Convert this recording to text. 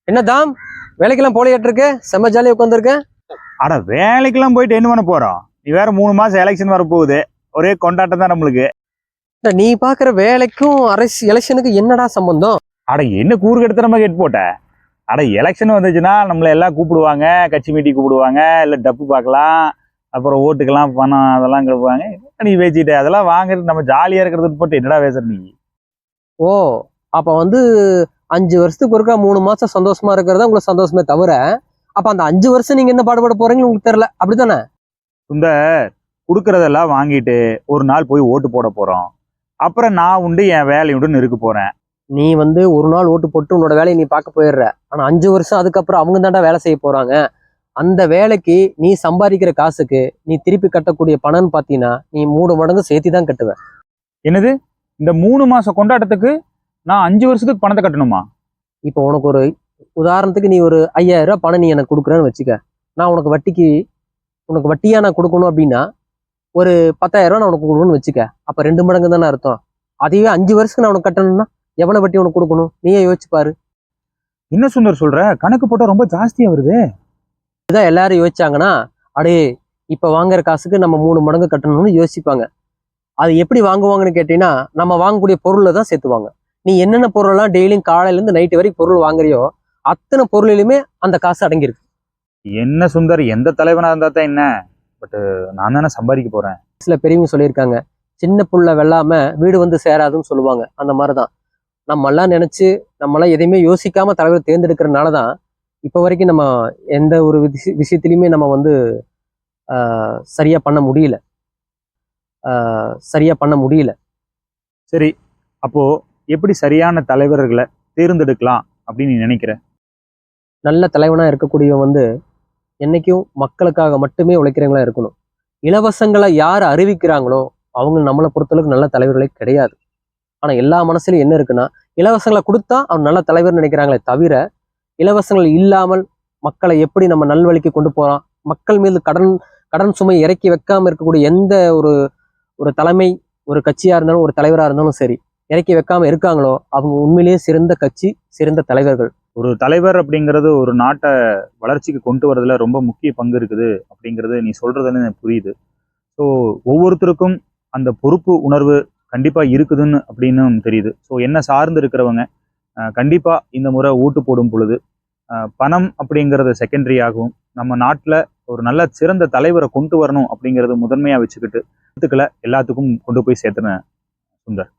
என்ன தாம் வேலைக்கெல்லாம் போலியாட்டு இருக்கு? செம்ம ஜாலியா உட்காந்துருக்கேன். அட வேலைக்கெல்லாம் போயிட்டு என்ன பண்ண போறோம்? நீ வேற 3 மாசம் எலெக்ஷன் வர போகுது. ஒரே கொண்டாட்டம் தான் நம்மளுக்கு. நீ பாக்குற வேலைக்கும் எலெக்ஷனுக்கு என்னடா சம்பந்தம்? அட என்ன கூறு கெடுத்த நம்ம கேட்டு போட்ட? அட எலெக்ஷன் வந்துச்சுன்னா நம்மள எல்லாம் கூப்பிடுவாங்க, கட்சி மீட்டிங் கூப்பிடுவாங்க, இல்ல டப்பு பார்க்கலாம், அப்புறம் ஓட்டுக்கெல்லாம் பணம் அதெல்லாம் கொடுப்பாங்க. நீ பேசிட்ட அதெல்லாம் வாங்குறது நம்ம ஜாலியா இருக்கிறது போட்டு என்னடா பேசுற நீ? ஓ, அப்ப 5 வருஷத்துக்கு ஒருக்கா 3 மாசம் சந்தோஷமா இருக்கிறதா உங்களுக்கு சந்தோஷமே தவிர, அப்ப அந்த 5 வருஷம் நீங்க என்ன பாடுபட போறீங்கன்னு உங்களுக்கு தெரியல, அப்படித்தானே? சுந்தர், கொடுக்கறதெல்லாம் வாங்கிட்டு ஒரு நாள் போய் ஓட்டு போட போறோம். அப்புறம் நான் உண்டு என் வேலையுண்டுன்னு இருக்க போறேன். நீ ஒரு நாள் ஓட்டு போட்டு உன்னோட வேலையை நீ பார்க்க போயிடுற. ஆனா 5 வருஷம் அதுக்கப்புறம் அவங்க தாண்டா வேலை செய்ய போறாங்க. அந்த வேலைக்கு நீ சம்பாதிக்கிற காசுக்கு நீ திருப்பி கட்டக்கூடிய பணம்னு பாத்தீங்கன்னா நீ 3 மடங்கு சேர்த்தி தான் கட்டுவ. என்னது? இந்த 3 மாசம் கொண்டாட்டத்துக்கு நான் 5 வருஷத்துக்கு பணத்தை கட்டணுமா? இப்போ உனக்கு ஒரு உதாரணத்துக்கு நீ ஒரு 5000 ரூபாய் பணம் நீ எனக்கு கொடுக்குறேன்னு வச்சுக்க. நான் உனக்கு வட்டியா நான் கொடுக்கணும் அப்படின்னா ஒரு 10,000 ரூபாய் நான் உனக்கு கொடுக்கணும்னு வச்சுக்க. அப்ப 2 மடங்கு தானே அர்த்தம். அதுவே 5 வருஷத்துக்கு நான் உனக்கு கட்டணும்னா எவ்வளவு வட்டி உனக்கு கொடுக்கணும்? நீயே யோசிச்சு பாரு. என்ன சுந்தர் சொல்ற? கணக்கு போட்டா ரொம்ப ஜாஸ்தியா வருது. இதான் எல்லாரும் யோசிச்சாங்கன்னா, அடே இப்ப வாங்குற காசுக்கு நம்ம 3 மடங்கு கட்டணும்னு யோசிப்பாங்க. அது எப்படி வாங்குவாங்கன்னு கேட்டீங்கன்னா, நம்ம வாங்கக்கூடிய பொருளை தான் சேர்த்துவாங்க. நீ என்னென்ன பொருள்லாம் டெய்லியும் காலையில இருந்து நைட்டு வரைக்கும் பொருள் வாங்குறியோ அத்தனை பொருளிலுமே அந்த காசு அடங்கியிருக்கு. என்ன சுந்தர், எந்த தலைவனா இருந்தா தான் என்ன? பட் நான் தானே சம்பாதிக்க போறேன். சில பெரியவங்க சொல்லியிருக்காங்க, சின்ன புள்ள வெல்லாம வீடு சேராதுன்னு சொல்லுவாங்க. அந்த மாதிரிதான் நம்மெல்லாம் நினைச்சு நம்மளாம் எதையுமே யோசிக்காம தலைவர் தேர்ந்தெடுக்கிறதுனாலதான் இப்ப வரைக்கும் நம்ம எந்த ஒரு விஷயத்திலையுமே நம்ம சரியா பண்ண முடியல. சரி, அப்போ எப்படி சரியான தலைவர்களை தேர்ந்தெடுக்கலாம் அப்படின்னு நீ நினைக்கிற? நல்ல தலைவனா இருக்கக்கூடியவன் என்னைக்கும் மக்களுக்காக மட்டுமே உழைக்கிறவங்களா இருக்கணும். இலவசங்களை யார் அறிவிக்கிறாங்களோ அவங்க நம்மளை பொறுத்தளவுக்கு நல்ல தலைவர்களே கிடையாது. ஆனா எல்லா மனசுலயும் என்ன இருக்குன்னா, இலவசங்களை கொடுத்தா அவன் நல்ல தலைவர் நினைக்கிறாங்களே தவிர, இலவசங்கள் இல்லாமல் மக்களை எப்படி நம்ம நல்வழிக்கு கொண்டு போறான், மக்கள் மீது கடன் சுமை இறக்கி வைக்காம இருக்கக்கூடிய எந்த ஒரு தலைமை, ஒரு கட்சியா இருந்தாலும் ஒரு தலைவரா இருந்தாலும் சரி, இறக்கி வைக்காம இருக்காங்களோ அவங்க உண்மையிலேயே சிறந்த கட்சி, சிறந்த தலைவர்கள். ஒரு தலைவர் அப்படிங்கிறது ஒரு நாட்டை வளர்ச்சிக்கு கொண்டு வரதுல ரொம்ப முக்கிய பங்கு இருக்குது அப்படிங்கிறது நீ சொல்றதுன்னு எனக்கு புரியுது. ஸோ ஒவ்வொருத்தருக்கும் அந்த பொறுப்பு உணர்வு கண்டிப்பா இருக்குதுன்னு அப்படின்னு தெரியுது. ஸோ என்ன சார்ந்து இருக்கிறவங்க கண்டிப்பா இந்த முறை ஓட்டு போடும் பொழுது பணம் அப்படிங்கிறது செகண்டரி ஆகும். நம்ம நாட்டில் ஒரு நல்ல சிறந்த தலைவரை கொண்டு வரணும் அப்படிங்கிறது முதன்மையா வச்சுக்கிட்டு எல்லாத்துக்கும் கொண்டு போய் சேர்த்துனேன் சுந்தர்.